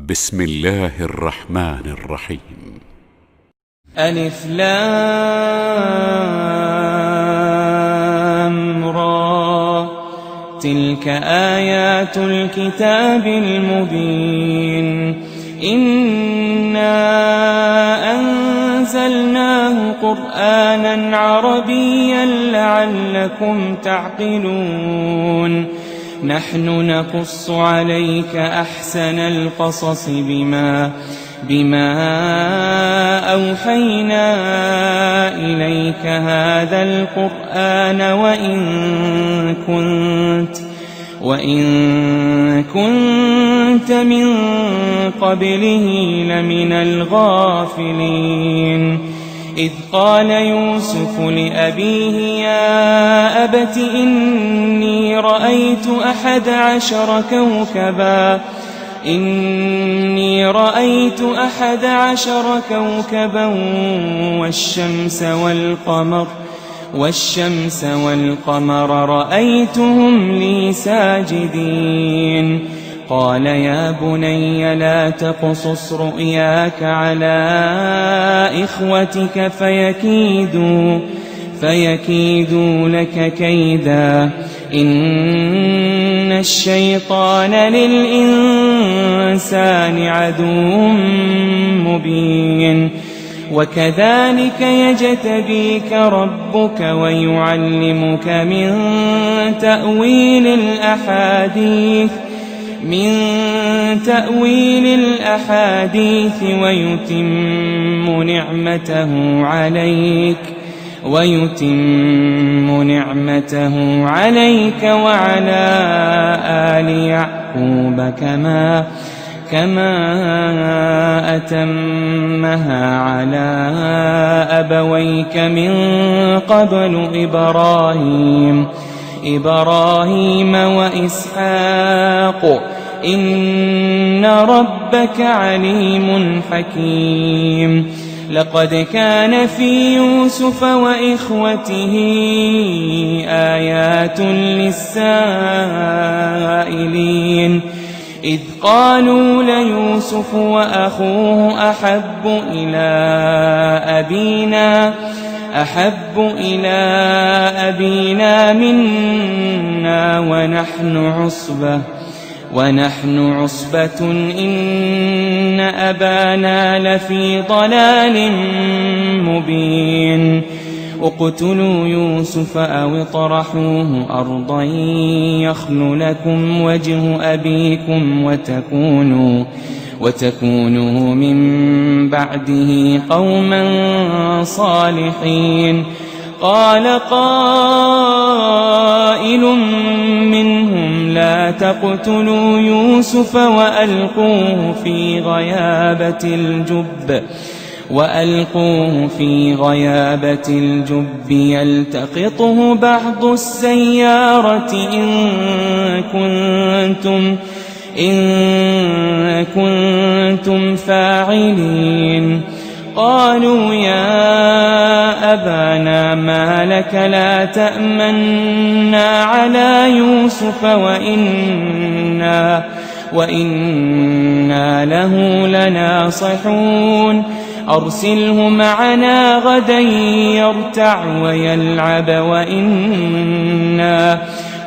بسم الله الرحمن الرحيم. ألف لام را، تلك آيات الكتاب المبين. إنا أنزلناه قرآنا عربيا لعلكم تعقلون. نحن نقص عليك أحسن القصص بما أوحينا إليك هذا القرآن وإن كنت من قبله لمن الغافلين. إذ قال يوسف لأبيه يا أبت إني رأيت 11 كوكبا والشمس والقمر رأيتهم لي ساجدين. قال يا بني لا تقصص رؤياك على إخوتك فيكيدوا لك كيدا. إن الشيطان للإنسان عدو مبين. وكذلك يجتبيك ربك ويعلمك من تأويل الأحاديث ويتم نعمته عليك وعلى آل يعقوب كما أتمها على أبويك من قبل إبراهيم وإسحاق إن ربك عليم حكيم. لقد كان في يوسف وإخوته آيات للسائلين. إذ قالوا ليوسف وأخوه أحب إلى أبينا منا ونحن عصبة إن أبانا لفي ضلال مبين. اقتلوا يوسف أو اطرحوه أرضا يخل لكم وجه أبيكم وتكونوا من بعده قوما صالحين. قال قائل منهم لا تقتلوا يوسف وألقوه في غيابة الجب يلتقطه بعض السيارة إن كنتم فاعلين. قالوا يا أبانا ما لك لا تأمنا على يوسف وإنا له لناصحون. أرسله معنا غدا يرتع ويلعب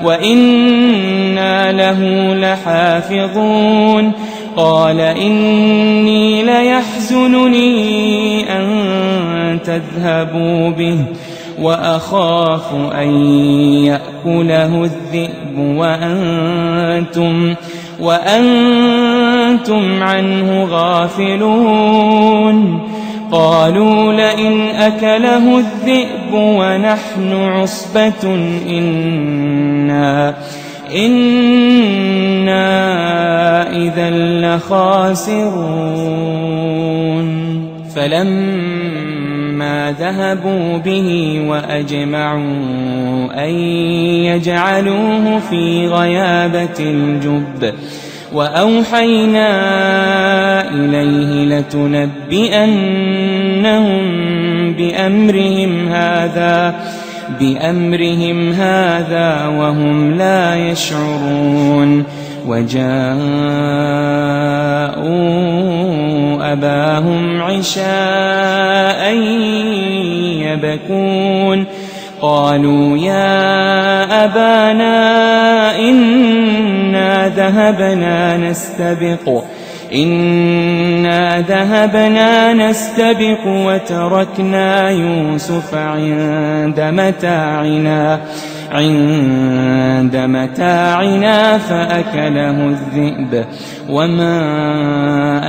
وإنا له لحافظون. قال إني ليحزنني أن تذهبوا به وأخاف أن يأكله الذئب وأنتم عنه غافلون. قالوا لئن أكله الذئب ونحن عصبة إنا إذا لخاسرون. فلما ذهبوا به وأجمعوا أن يجعلوه في غيابة الجب وأوحينا إليه لتنبئنهم بأمرهم هذا وهم لا يشعرون. وجاءوا أباهم عشاء يبكون قالوا يا أبانا إنا ذهبنا نستبق وتركنا يوسف عند متاعنا فأكله الذئب وما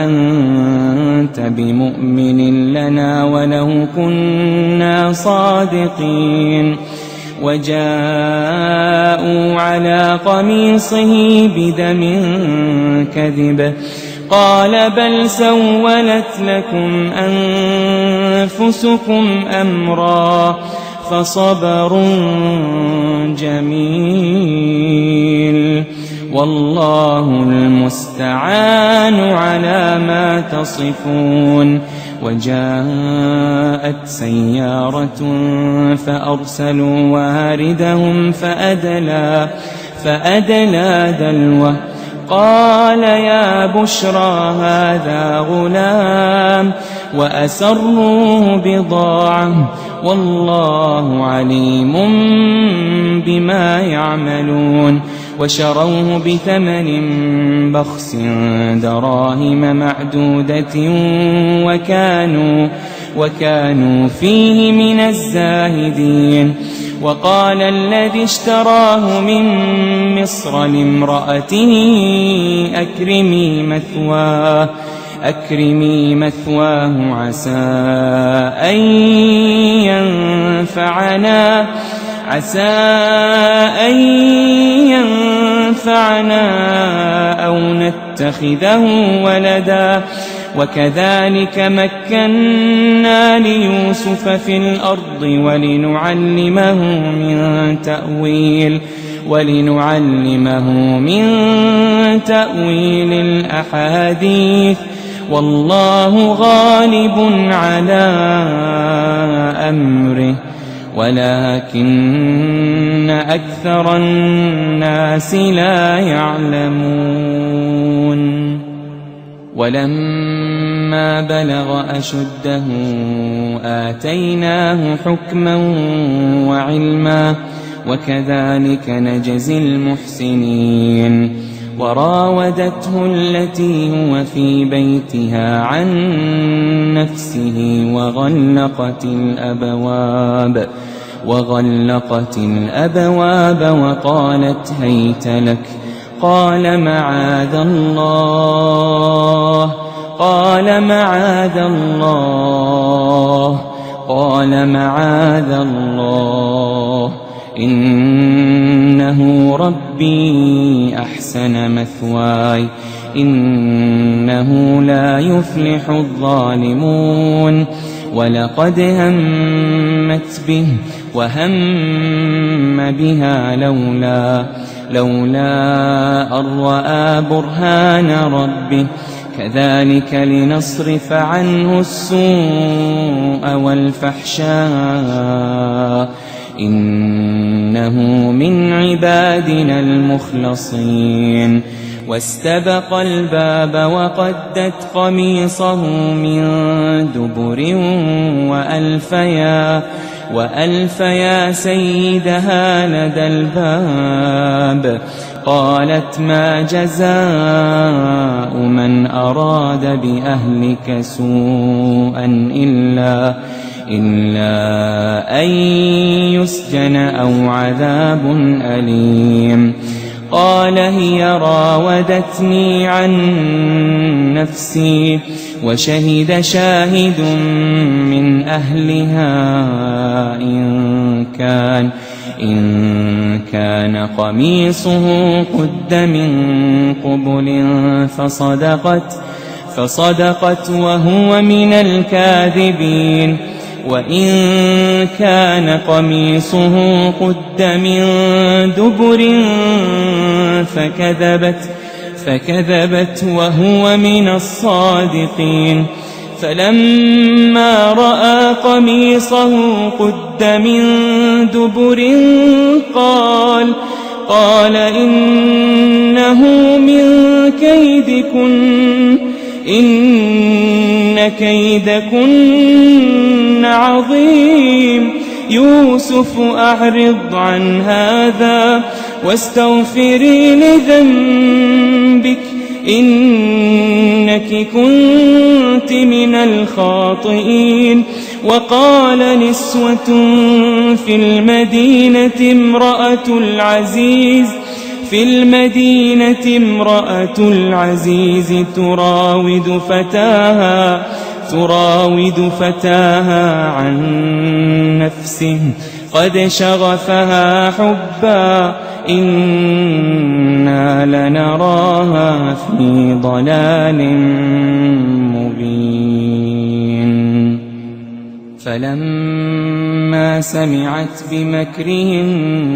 أنت بمؤمن لنا ولو كنا صادقين وجاءوا على قميصه بدم كذب قال بل سولت لكم أنفسكم أمرا فصبر جميل والله المستعان على ما تصفون وجاءت سيارة فأرسلوا واردهم فأدلى دلوه قال يا بشرى هذا غلام وأسروه بضاعة والله عليم بما يعملون وشروه بثمن بخس دراهم معدودة وكانوا فيه من الزاهدين وقال الذي اشتراه من مصر لامرأته أكرمي مثواه عسى أن ينفعنا أو نتخذه ولدا وكذلك مكنا ليوسف في الأرض ولنعلمه من تأويل الأحاديث والله غالب على أمره ولكن أكثر الناس لا يعلمون ولما بلغ أشده آتيناه حكما وعلما وكذلك نجزي المحسنين وراودته التي هو في بيتها عن نفسه وغلقت الأبواب وقالت هيت لك قال معاذ الله إنه ربي أحسن مثواي إنه لا يفلح الظالمون ولقد همت به وهم بها لولا أن رأى برهان ربه كذلك لنصرف عنه السوء والفحشاء إنه من عبادنا المخلصين واستبق الباب وقدت قميصه من دبر وألف يا سيدها لدى الباب قالت ما جزاء من أراد بأهلك سوءا إلا أن يسجن أو عذاب أليم قال هي راودتني عن نفسي وشهد شاهد من أهلها إن كان قميصه قد من قبل فصدقت وهو من الكاذبين وإن كان قميصه قد من دبر فكذبت وهو من الصادقين فلما رأى قميصه قد من دبر قال إنه من كيدكن إن كيدكن عظيم. يوسف أعرض عن هذا واستغفري لذنبك إنك كنت من الخاطئين. وقال نسوة في المدينة امرأة العزيز تراود فتاها عن نفسه قد شغفها حبا إنا لنراها في ضلال مبين. فلما سمعت بمكرهن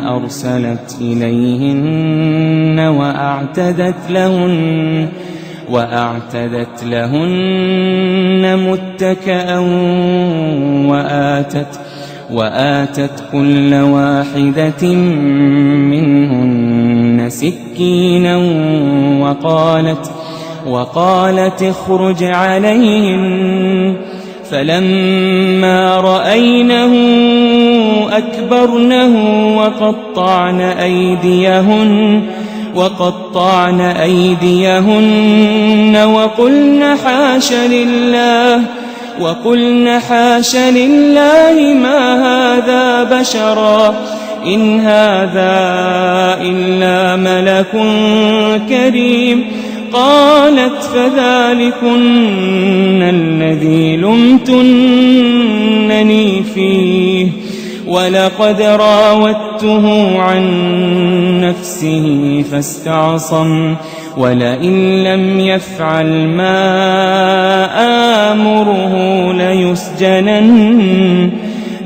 أرسلت إليهن وأعتدت لهن متكئا وآتت كل واحدة منهن سكينا وقالت اخرج عليهن. فلما رأينه أكبرنه وقطعن أيديهن وقلن حاش لله ما هذا بشرا إن هذا إلا ملك كريم. قالت فذلكن الذي لمتنني فيه ولقد راودته عن نفسه فاستعصم ولئن لم يفعل ما آمره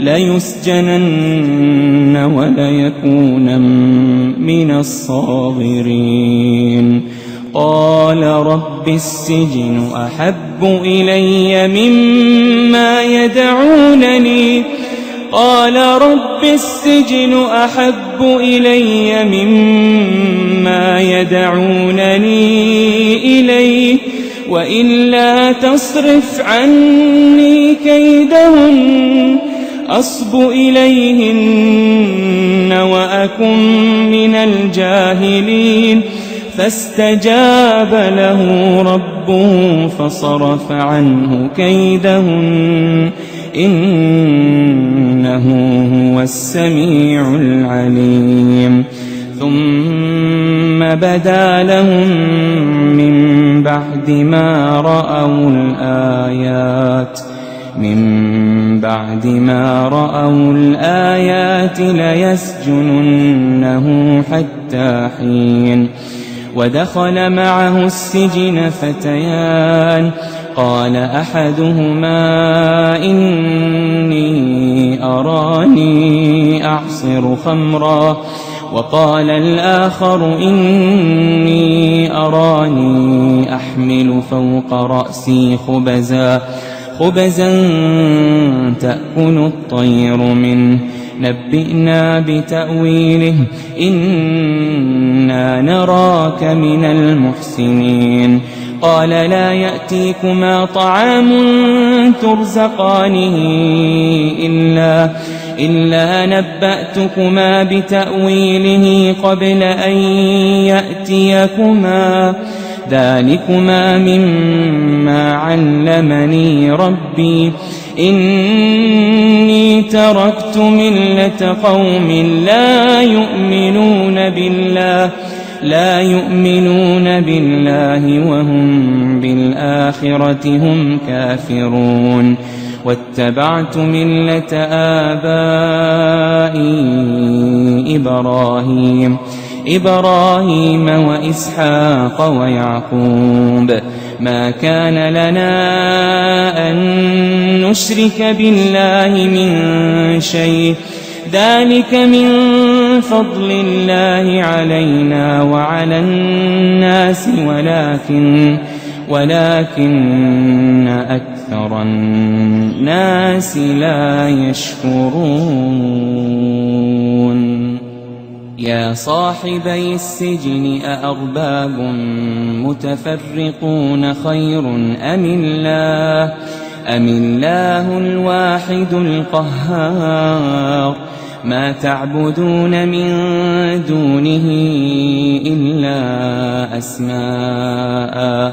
ليسجنن وليكون من الصاغرين. قال رب السجن أحب إلي مما يدعونني إليه وإلا تصرف عني كيدهن أصب إليهن وأكن من الجاهلين. فاستجاب له ربه فصرف عنه كيدهن إنه هو السميع العليم. ثم بدا لهم من بعد ما رأوا الآيات ليسجننه حتى حين. ودخل معه السجن فتيان قال أحدهما إني أراني أعصر خمرا وقال الآخر إني أراني أحمل فوق رأسي خبزا تأكل الطير منه نبئنا بتأويله إنا نراك من المحسنين. قال لا يأتيكما طعام ترزقانه إلا نبأتكما بتأويله قبل أن يأتيكما ذلكما مما علمني ربي إني تركت ملة قوم لا يؤمنون بالله وهم بالآخرة هم كافرون. واتبعت ملة آبائي إبراهيم وإسحاق ويعقوب ما كان لنا أن نشرك بالله من شيء ذلك من فضل الله علينا وعلى الناس ولكن أكثر الناس لا يشكرون. يا صاحبي السجن أأرباب متفرقون خير أم الله الواحد القهار ما تعبدون من دونه إلا أسماء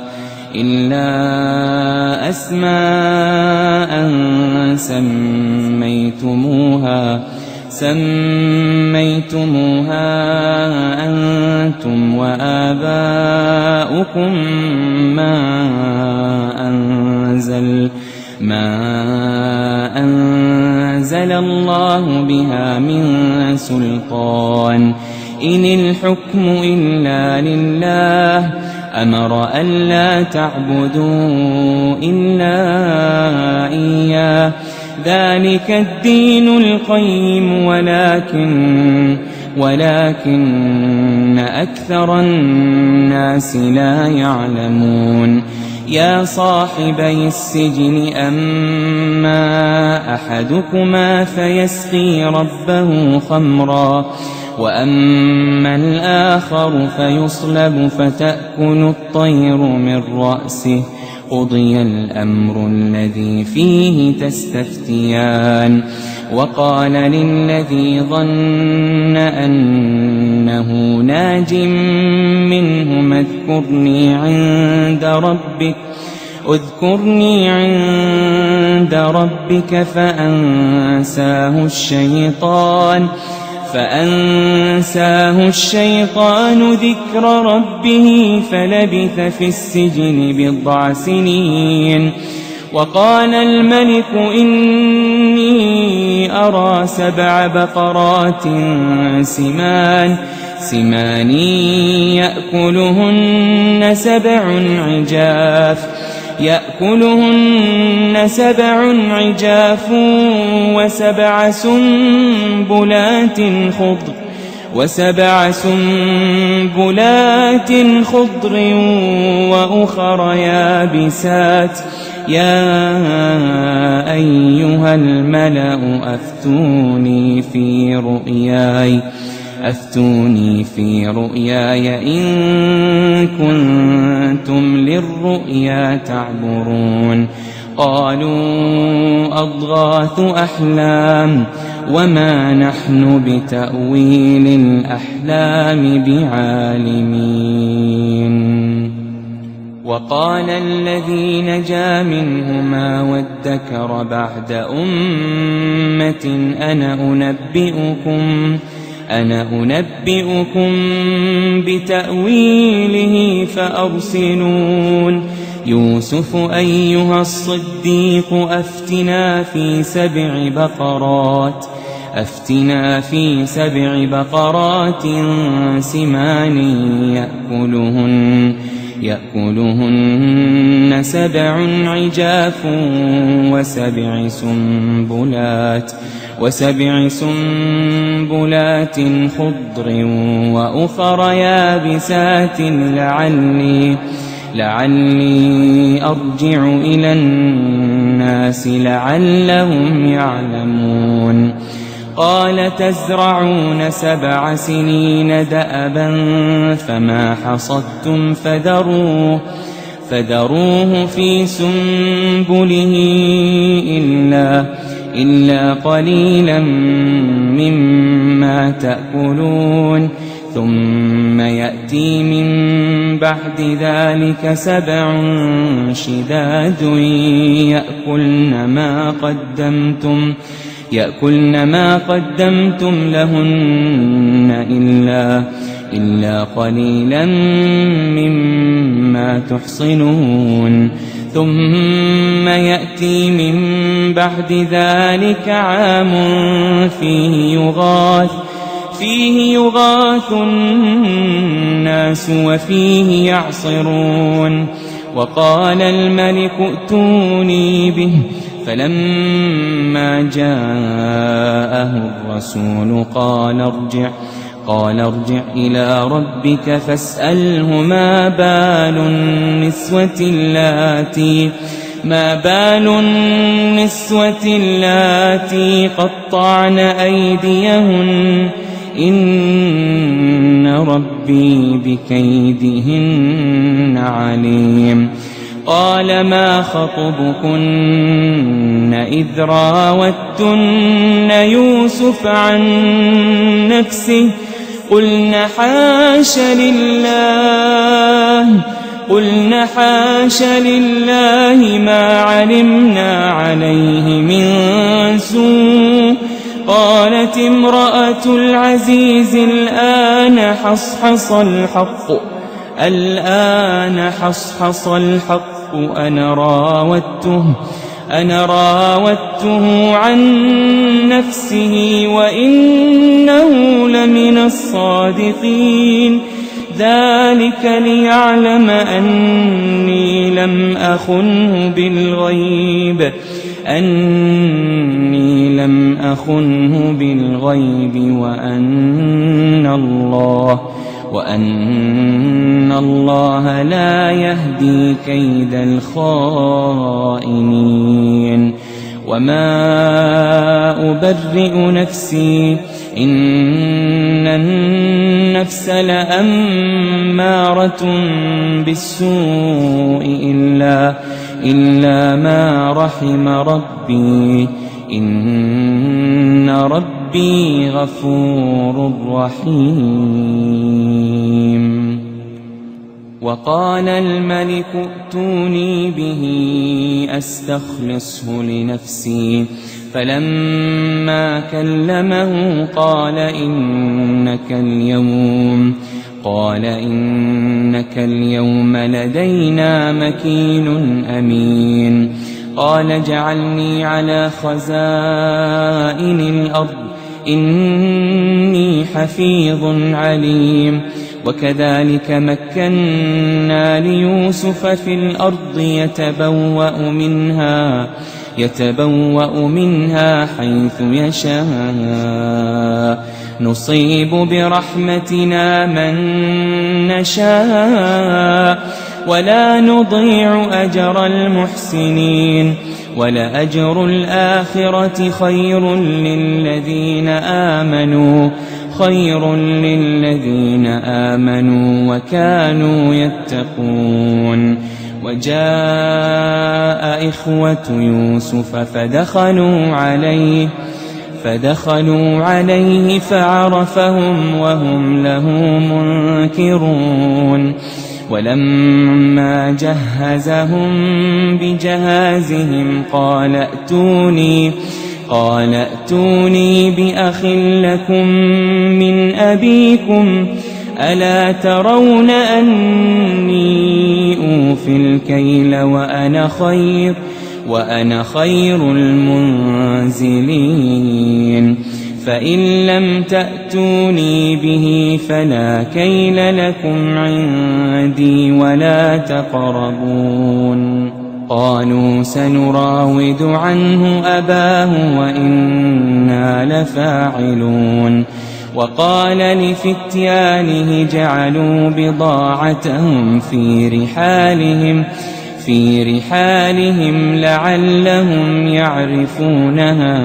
سميتموها أنتم وآباؤكم ما أنزل الله بها من سلطان إن الحكم إلا لله أمر ألا تعبدوا إلا إياه ذلك الدين القيم ولكن أكثر الناس لا يعلمون يا صاحبي السجن أما أحدكما فيسقي ربه خمرا وأما الآخر فيصلب فتأكل الطير من رأسه قضي الأمر الذي فيه تستفتيان وقال للذي ظن أنه ناج منهما اذكرني عند ربك فأنساه الشيطان ذكر ربه فلبث في السجن بضع سنين وقال الملك إني أرى 7 بقرات سمان يأكلهن 7 عجاف وسبع سنبلات خضر وأخر يابسات يا أيها الملأ أفتوني في رؤياي إن كنتم للرؤيا تعبرون قالوا أضغاث أحلام وما نحن بتأويل الأحلام بعالمين وقال الذي نجا منهما وادكر بعد أمة أنا أنبئكم بتأويله فأرسلون يوسف أيها الصديق أفتنا في 7 بقرات سمان يأكلهن 7 عجاف وسبع سنبلات خضر وأخر يابسات لعلي أرجع إلى الناس لعلهم يعلمون قال تزرعون 7 سنين دأبا فما حصدتم فذروه في سنبله إلا قليلا مما تأكلون ثم يأتي من بعد ذلك 7 شداد يأكلن ما قدمتم لهن إلا قليلا مما تحصنون ثم يأتي من بعد ذلك عام فيه يغاث الناس وفيه يعصرون وقال الملك ائتوني به فلما جاءه الرسول قال ارجع إلى ربك فاسأله ما بال النسوة اللاتي قطعن أيديهن إن ربي بكيدهن عليم. قال ما خطبكن إذ راوتن يوسف عن نفسه قلن حاش لله ما علمنا عليه من سوء. قالت امرأة العزيز الآن حصحص الحق أنا راودته عن نفسه وإنه لمن الصادقين. ذلك ليعلم أني لم أخنه بالغيب وأن الله لا يهدي كيد الخائنين. وما أبرئ نفسي إن النفس لأمارة بالسوء إلا ما رحم ربي إن ربي غفور رحيم. وقال الملك ائتوني به أستخلصه لنفسي فلما كلمه قال إنك اليوم لدينا مكين أمين. قال اجعلني على خزائن الأرض إني حفيظ عليم. وكذلك مكنا ليوسف في الأرض يتبوأ منها حيث يشاء نصيب برحمتنا من نشاء ولا نضيع أجر المحسنين. ولأجر الآخرة خير للذين آمنوا وكانوا يتقون. وجاء إخوة يوسف فدخلوا عليه فعرفهم وهم له منكرون. ولما جهزهم بجهازهم قال ائتوني بأخ لكم من أبيكم ألا ترون أني أوفي الكيل وأنا خير المنزلين. فإن لم تأتوني به فلا كيل لكم عندي ولا تقربون. قالوا سنراود عنه أباه وإنا لفاعلون. وقال لفتيانه جعلوا بضاعتهم في رحالهم لعلهم يعرفونها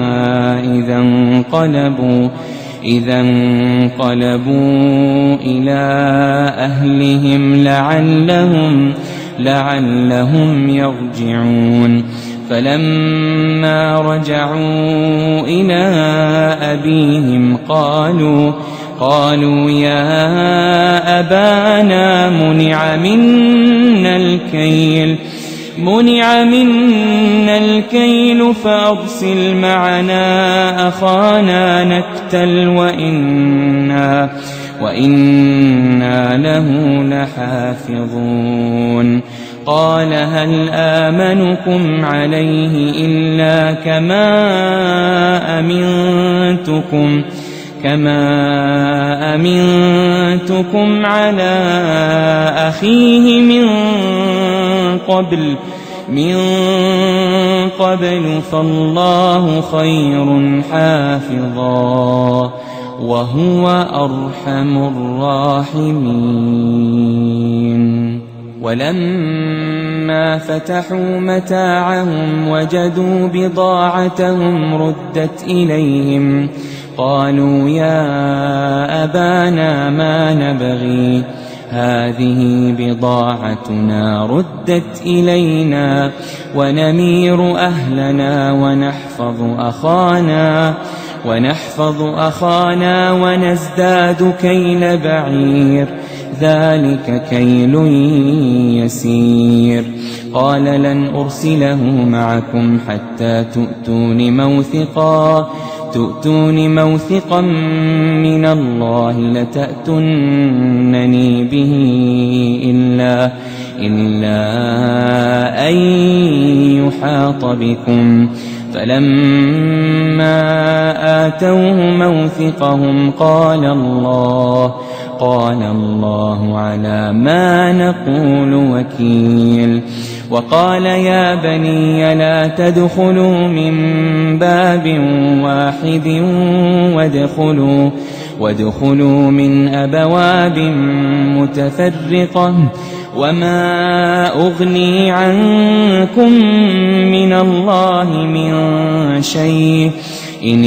إذا انقلبوا إلى أهلهم لعلهم يرجعون. فلما رجعوا إلى أبيهم قالوا يا أبانا منع منا الكيل فأرسل معنا أخانا نكتل وإنا له لحافظون. قال هل آمنكم عليه إلا كما أمنتكم على أخيه من قبل فالله خير حافظا وهو أرحم الراحمين. ولما فتحوا متاعهم وجدوا بضاعتهم ردت قالوا يا أبانا ما نبغي هذه بضاعتنا ردت إلينا ونمير أهلنا ونحفظ أخانا ونزداد كيل بعير ذلك كيل يسير قال لن أرسله معكم حتى تؤتون موثقا من الله لتأتونني به إلا أن يحاط بكم فلما آتوه موثقهم قال الله على ما نقول وكيل وقال يا بني لا تدخلوا من باب واحد وادخلوا من أبواب متفرقة وما أغني عنكم من الله من شيء إن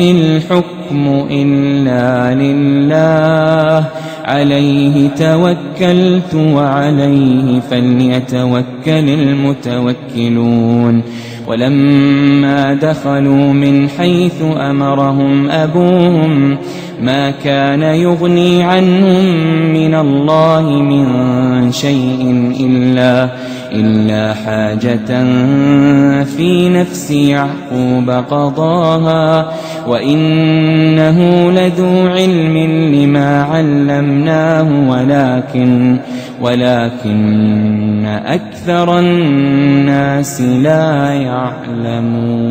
الحكم إلا لله عليه توكلت وعليه فليتوكل المتوكلون ولما دخلوا من حيث أمرهم أبوهم ما كان يغني عنهم من الله من شيء إلا حاجة في نفس يعقوب قضاها وإنه لذو علم لما علمناه ولكن أكثر الناس لا يعلمون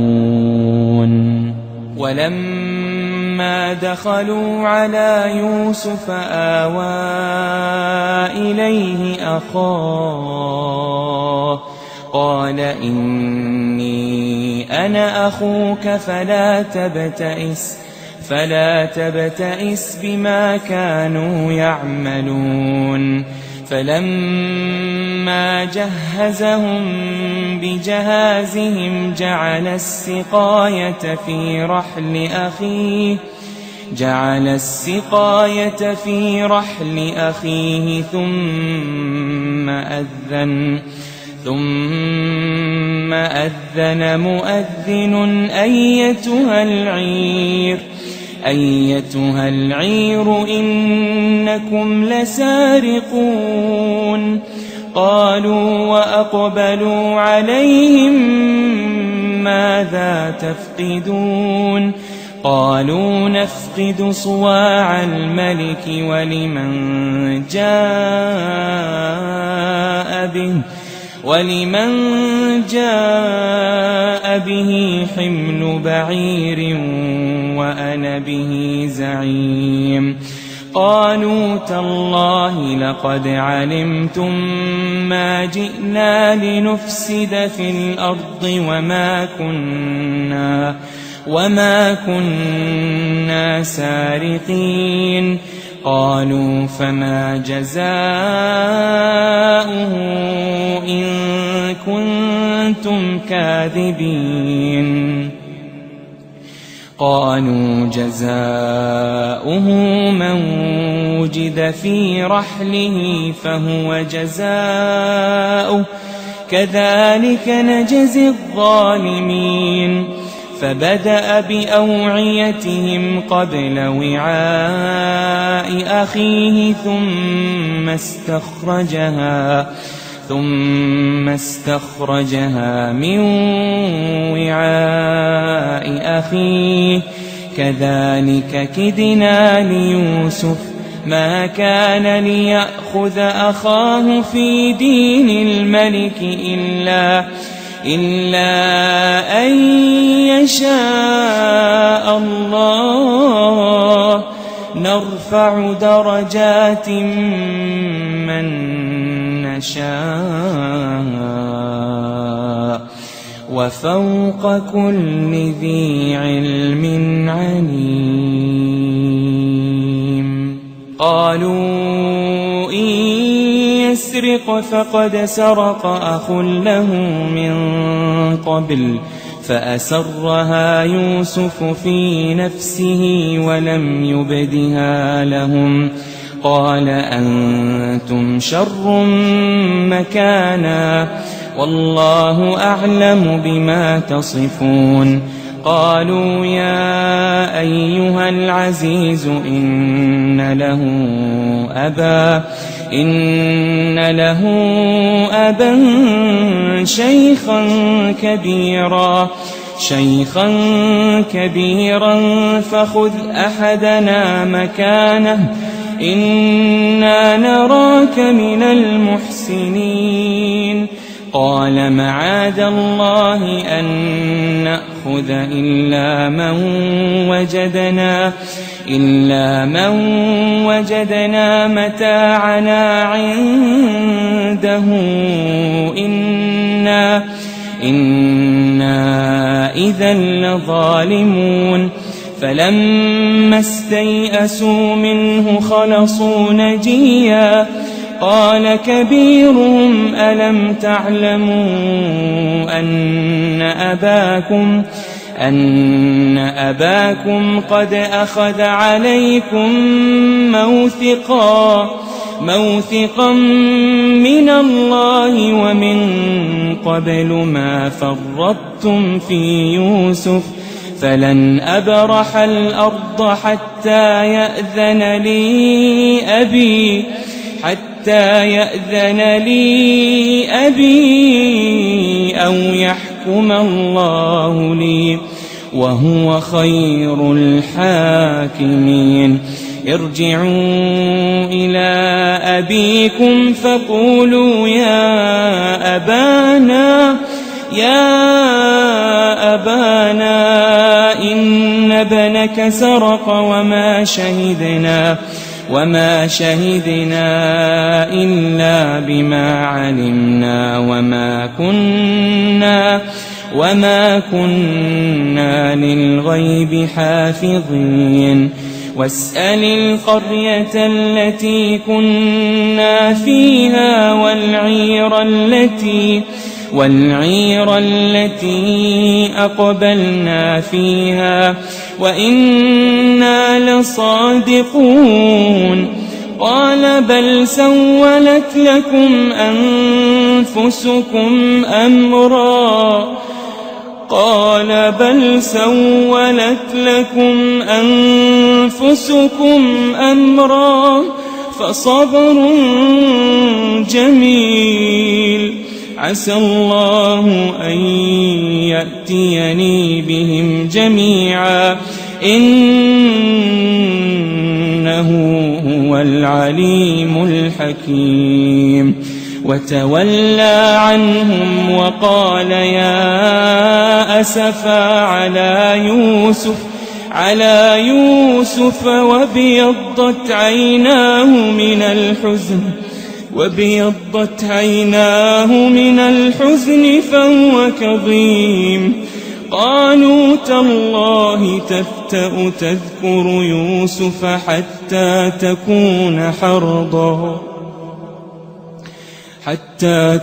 ولما دخلوا على يوسف آوى إليه أخاه قال إني أنا أخوك فلا تبتئس بما كانوا يعملون فلما جهزهم بجهازهم جعل السقاية في رحل أخيه ثم أذن مؤذن أيتها العير إنكم لسارقون قالوا وأقبلوا عليهم ماذا تفقدون قالوا نفقد صواع الملك ولمن جاء به حمل بعير وأنا به زعيم قالوا تالله لقد علمتم ما جئنا لنفسد في الأرض وما كنا سارقين قالوا فما جزاؤه إن كنتم كاذبين قالوا جزاؤه من وجد في رحله فهو جزاؤه كذلك نجزي الظالمين فبدأ بأوعيتهم قبل وعاء أخيه ثم استخرجها من وعاء أخيه كذلك كدنا ليوسف ما كان ليأخذ أخاه في دين الملك إلا أن يشاء الله نرفع درجات من نشاء وفوق كل ذي علم عليم قالوا إن يسرق فقد سرق أخ له من قبل فأسرها يوسف في نفسه ولم يبدها لهم قال أنتم شر مكانا والله أعلم بما تصفون قالوا يا أيها العزيز إن له أبا شيخا كبيرا فخذ أحدنا مكانه إنا نراك من المحسنين قال معاذ الله أن نأخذ إلا من وجدنا متاعنا عنده إنا إذا لظالمون فلما استيئسوا منه خلصوا نجيا قال كبيرهم ألم تعلموا أن أباكم قد أخذ عليكم موثقا من الله ومن قبل ما فرطتم في يوسف فلن أبرح الأرض حتى يأذن لي أبي أو يحكم الله لي وهو خير الحاكمين ارجعوا إلى أبيكم فقولوا يا أبانا إن ابنك سرق وما شهدنا إلا بما علمنا وما كنا للغيب حافظين واسأل القرية التي كنا فيها والعير التي أقبلنا فيها وإنا لصادقون قال بل سولت لكم أنفسكم أمرا فصبر جميل عسى الله أن يأتيني بهم جميعا إنه هو العليم الحكيم وتولى عنهم وقال يا أسفا على يوسف وابيضت عيناه من الحزن فهو كظيم قالوا تالله تفتأ تذكر يوسف حتى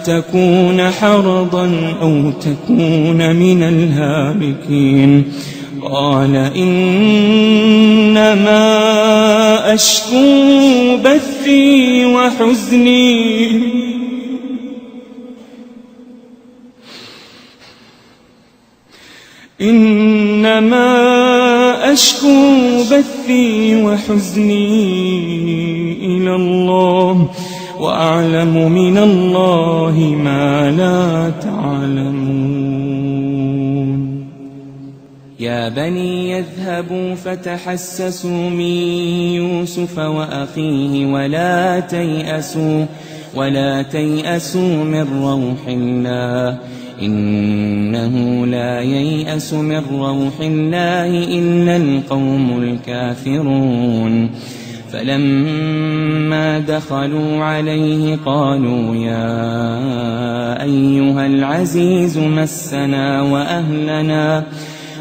تكون حرضا أو تكون من الهالكين قال إنما أشكو بثي وحزني إلى الله وأعلم من الله ما لا تعلمون يا بني يذهبوا فتحسسوا من يوسف وأخيه ولا تيأسوا من روح الله إنه لا ييأس من روح الله إلا القوم الكافرون فلما دخلوا عليه قالوا يا أيها العزيز مسنا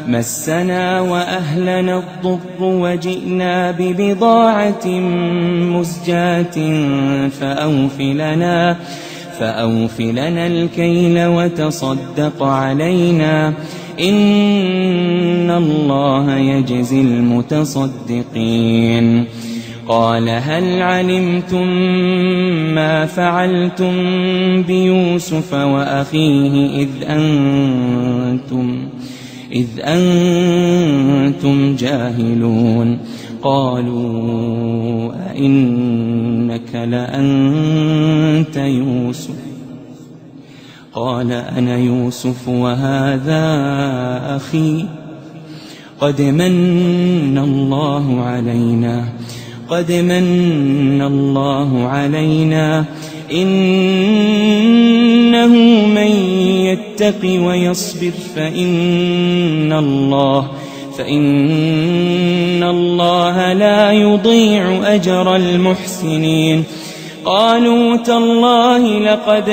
مسنا وأهلنا الضر وجئنا ببضاعة مزجاة فأوف لنا الكيل وتصدق علينا إن الله يجزي المتصدقين. قال هل علمتم ما فعلتم بيوسف وأخيه إذ أنتم جاهلون؟ قالوا أئنك لأنت يوسف؟ قال أنا يوسف وهذا أخي قد من الله علينا إنه من يتق ويصبر فإن الله لا يضيع أجر المحسنين. قالوا تالله لقد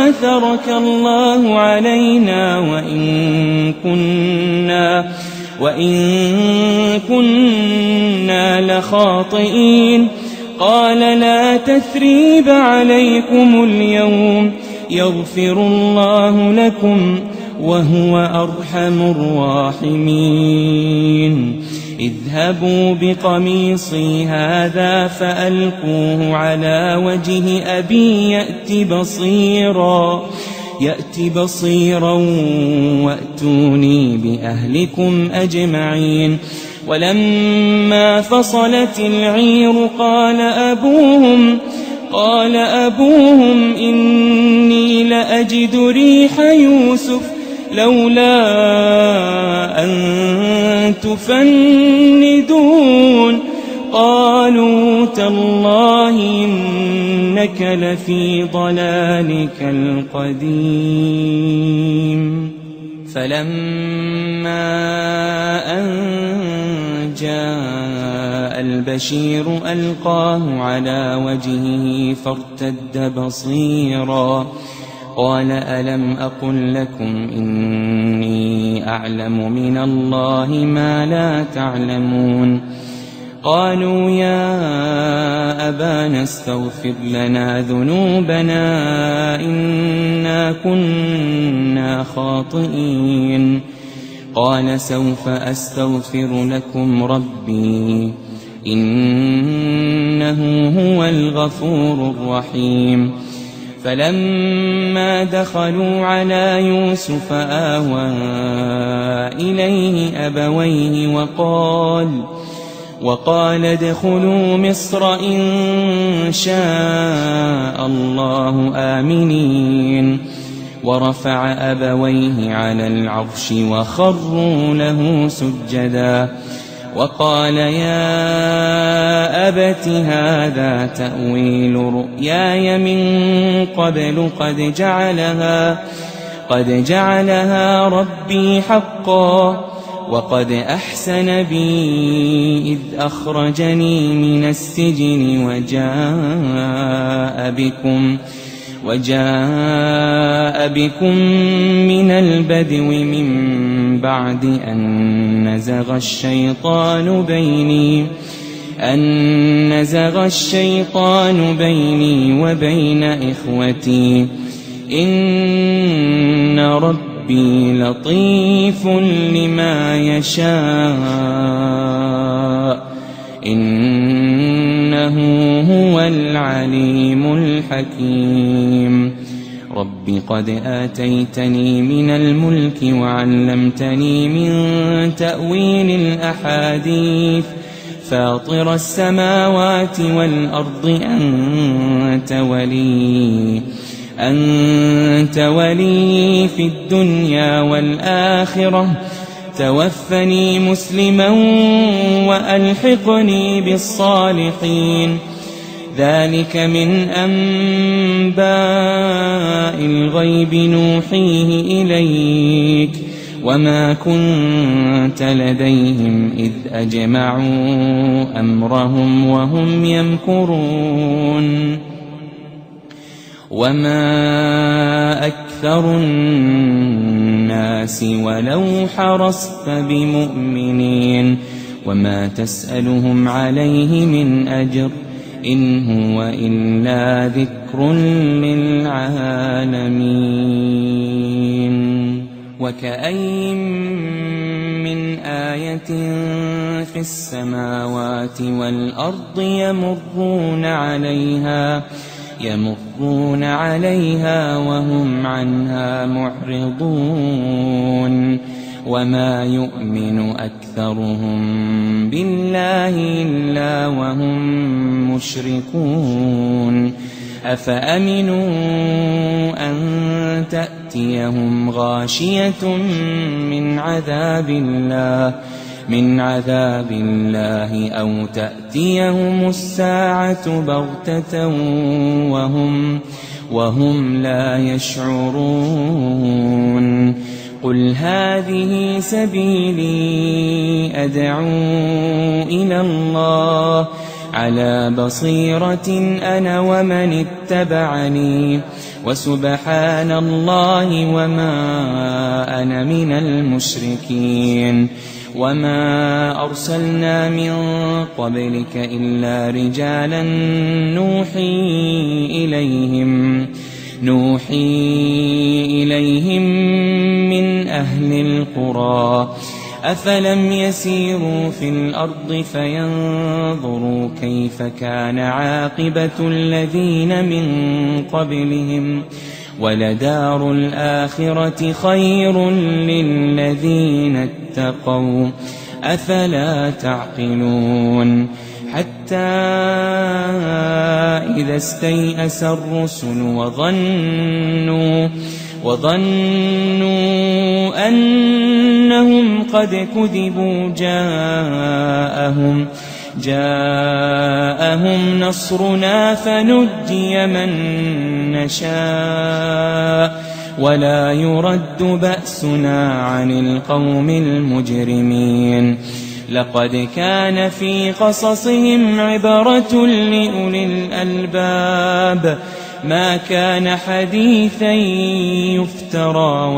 آثرك الله علينا وإن كنا لخاطئين. قال لا تثريب عليكم اليوم يغفر الله لكم وهو أرحم الراحمين. اذهبوا بقميصي هذا فألقوه على وجه أبي يأت بصيرا وأتوني بأهلكم أجمعين. ولما فصلت العير قال أبوهم إني لأجد ريح يوسف لولا أن تفندون. قالوا تالله إنك لفي ضلالك القديم. فلما أن جاء البشير ألقاه على وجهه فارتد بصيرا. قال ألم أقل لكم إني أعلم من الله ما لا تعلمون؟ قالوا يا أبانا استغفر لنا ذنوبنا إنا كنا خاطئين. قال سوف أستغفر لكم ربي إنه هو الغفور الرحيم. فلما دخلوا على يوسف آوى إليه أبويه وقال ادخلوا مصر إن شاء الله آمنين. ورفع أبويه على العرش وخروا له سجدا. وقال يا أبت هذا تأويل رؤياي من قبل قد جعلها ربي حقا وقد أحسن بي إذ أخرجني من السجن وجاء بكم من البدو من بعد أن نزغ الشيطان بيني وبين إخوتي إن ربي لطيف لما يشاء إنه هو العليم الحكيم. رب قد آتيتني من الملك وعلمتني من تأويل الأحاديث فاطر السماوات والأرض أنت ولي في الدنيا والآخرة توفني مسلما وألحقني بالصالحين. ذلك من أنباء الغيب نوحيه إليك وما كنت لديهم إذ أجمعوا أمرهم وهم يمكرون. وما أكثر الناس ولو حرصت بمؤمنين وما تسألهم عليه من أجر إن هو إلا ذكر للعالمين وكأين من آية في السماوات والأرض يمرون عليها وهم عنها معرضون وما يؤمن أكثرهم بالله إلا وهم مشركون أفأمنوا أن تأتيهم غاشية من عذاب الله أو تأتيهم الساعة بغتة وهم لا يشعرون قل هذه سبيلي أدعو إلى الله على بصيرة أنا ومن اتبعني وسبحان الله وما أنا من المشركين وما أرسلنا من قبلك إلا رجالا نوحي إليهم من أهل القرى أفلم يسيروا في الأرض فينظروا كيف كان عاقبة الذين من قبلهم ولدار الآخرة خير للذين اتقوا أفلا تعقلون حتى إذا استيأس الرسل وظنوا أنهم قد كذبوا جاءهم نصرنا فنجي من نشاء ولا يرد بأسنا عن القوم المجرمين لقد كان في قصصهم عبرة لأولي الألباب ما كان حديثا يفترى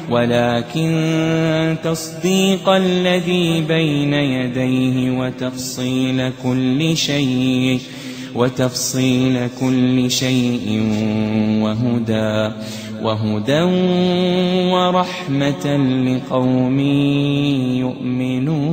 ولكن تصديق الذي بين يديه وتفصيل كل شيء وهدى ورحمة لقوم يؤمنون